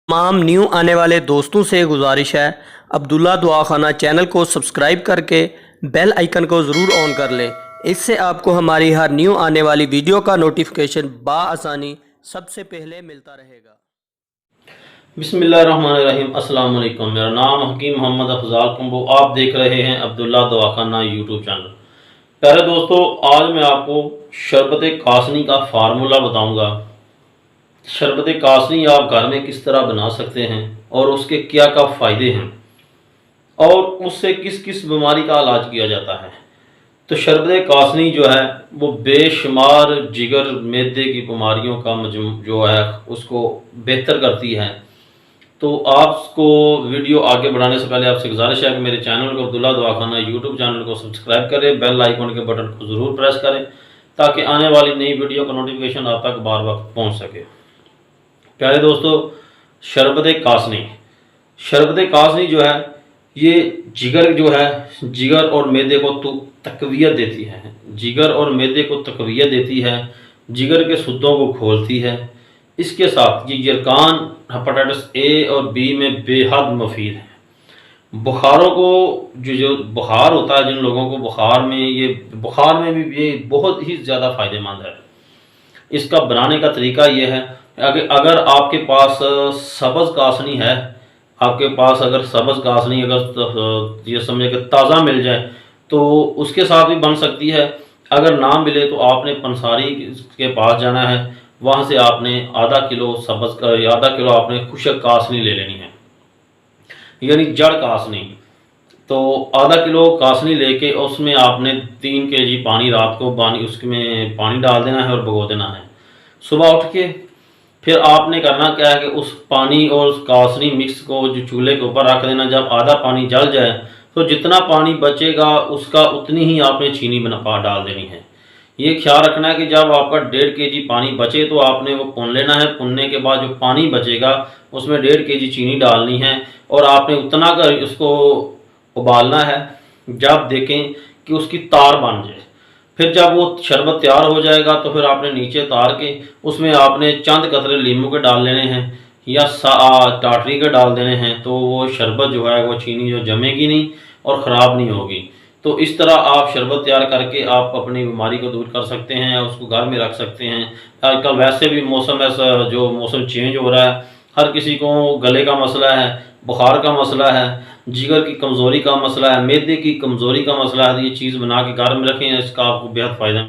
तमाम न्यू आने वाले दोस्तों से गुजारिश है, अब्दुल्ला दुआखाना चैनल को सब्सक्राइब करके बेल आइकन को ज़रूर ऑन कर लें। इससे आपको हमारी हर न्यू आने वाली वीडियो का नोटिफिकेशन बाआसानी सबसे पहले मिलता रहेगा। बिस्मिल्लाहिर्रहमानिर्रहीम। अस्सलाम वालेकुम। मेरा नाम हकीम मोहम्मद अफजाल कुंबो। आप देख रहे हैं अब्दुल्ला दुआखाना यूट्यूब चैनल। प्यारे दोस्तों, आज मैं आपको शरबत कासनी का फार्मूला बताऊंगा। शरबत कासनी आप घर में किस तरह बना सकते हैं और उसके क्या क्या फ़ायदे हैं और उससे किस किस बीमारी का इलाज किया जाता है। तो शरबत कासनी जो है वो बेशुमार जिगर मैदे की बीमारियों का जो है उसको बेहतर करती है। तो आपको वीडियो आगे बढ़ाने से पहले आपसे गुजारिश है कि मेरे चैनल को अब्दुल्ला दुआखाना यूट्यूब चैनल को सब्सक्राइब करें, बेल आइकन के बटन को ज़रूर प्रेस करें ताकि आने वाली नई वीडियो का नोटिफिकेशन आप तक बार वक्त पहुँच सके। प्यारे दोस्तों, शरबत कासनी जो है ये जिगर जो है जिगर और मैदे को तक़वियत देती है। जिगर और मैदे को तक़वियत देती है, जिगर के सुद्दों को खोलती है। इसके साथ ये यरकान हेपेटाइटिस ए और बी में बेहद मुफीद है। बुखारों को जो बुखार होता है, जिन लोगों को बुखार में भी ये बहुत ही ज़्यादा फ़ायदेमंद है। इसका बनाने का तरीका ये है, अगर आपके पास सब्ज़ कासनी है, आपके पास अगर सब्ज़ कासनी अगर ये समझे कि ताज़ा मिल जाए तो उसके साथ भी बन सकती है। अगर ना मिले तो आपने पंसारी के पास जाना है, वहाँ से आपने आधा किलो आपने खुशक कासनी ले लेनी है, यानी जड़ कासनी। तो आधा किलो कासनी लेके उसमें आपने 3 kg पानी रात को उसमें पानी डाल देना है और भिगो देना है। सुबह उठ के फिर आपने करना क्या है कि उस पानी और उस कासनी मिक्स को जो चूल्हे के ऊपर रख देना। जब आधा पानी जल जाए तो जितना पानी बचेगा उसका उतनी ही आपने चीनी डाल देनी है। ये ख्याल रखना है कि जब आपका 1.5 kg पानी बचे तो आपने वो भून लेना है। भुनने के बाद जो पानी बचेगा उसमें 1.5 kg चीनी डालनी है और आपने उतना कर उसको उबालना है जब देखें कि उसकी तार बन जाए। फिर जब वो शरबत तैयार हो जाएगा तो फिर आपने नीचे तार के उसमें आपने चंद कतरे लीमू के डाल लेने हैं या टाटरी के डाल देने हैं। तो वो शरबत जो है वो चीनी जो जमेगी नहीं और ख़राब नहीं होगी। तो इस तरह आप शरबत तैयार करके आप अपनी बीमारी को दूर कर सकते हैं, उसको घर में रख सकते हैं। आजकल वैसे भी मौसम चेंज हो रहा है, हर किसी को गले का मसला है, बुखार का मसला है, जिगर की कमज़ोरी का मसला है, मैदे की कमज़ोरी का मसला है। तो ये चीज़ बना के घर में रखें, इसका आपको बेहद फ़ायदा